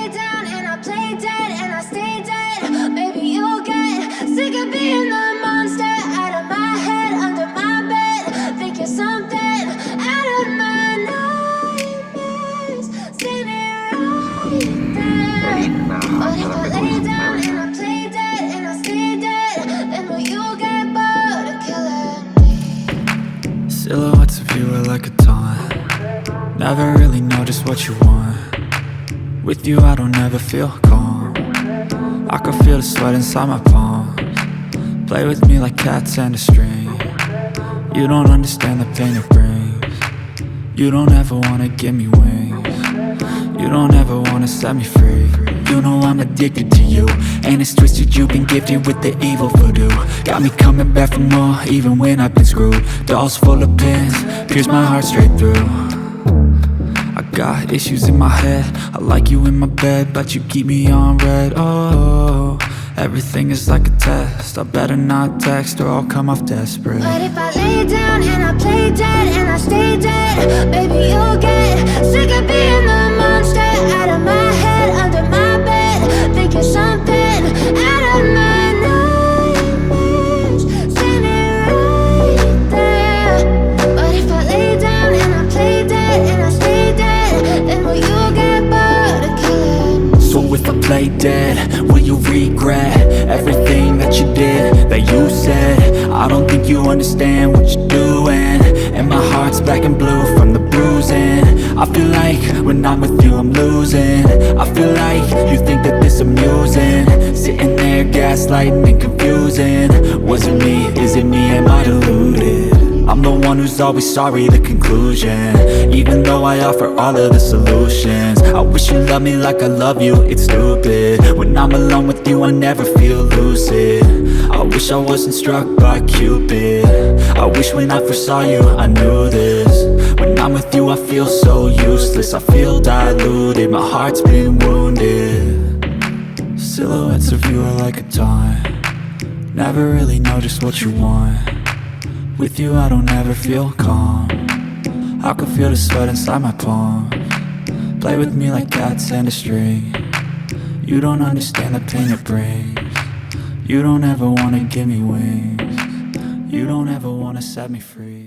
lay down and I play dead and I stay dead, baby, you'll get sick of being the monster out of my head, under my bed. Think you're something out of my nightmares, standing right there. But if I lay down and I play dead and I stay dead, then will you get bored of killing me? Silhouettes of you are like a taunt. Never really know just what you want. With you I don't ever feel calm. I can feel the sweat inside my palms. Play with me like cats and a string. You don't understand the pain it brings. You don't ever wanna give me wings. You don't ever wanna set me free. You know I'm addicted to you, and it's twisted, you've been gifted with the evil voodoo. Got me coming back for more, even when I've been screwed. Dolls full of pins, pierce my heart straight through. I got issues in my head, I like you in my bed, but you keep me on red. Oh, everything is like a test, I better not text or I'll come off desperate. But if I lay down and I play dead and I stay dead, baby, you'll get sick of being the monster out of my head, under my bed. Think you're something out of my nightmares, standing right there. But if I lay down and I play dead and I stay dead, then will you get bored of killing me? So if I play dead, will you regret everything that you did, that you said? I don't think you understand what you're doing, and my heart's black and blue from the bruising. I feel like when I'm with you I'm losing. I feel like you think that this amusing, sitting there gaslighting and confusing. Was it me? Is it me? Am I deluded? I'm the one who's always sorry, the conclusion, even though I offer all of the solutions. I wish you loved me like I love you, it's stupid. When I'm alone with you I never feel lucid. I wish I wasn't struck by Cupid. I wish when I first saw you I knew this. When I'm with you I feel so useless, I feel diluted, my heart's been wounded. Silhouettes of you are like a taunt. Never really know just what you want. With you I don't ever feel calm. I can feel the sweat inside my palms. Play with me like cats and a string. You don't understand the pain it brings. You don't ever wanna give me wings. You don't ever wanna set me free.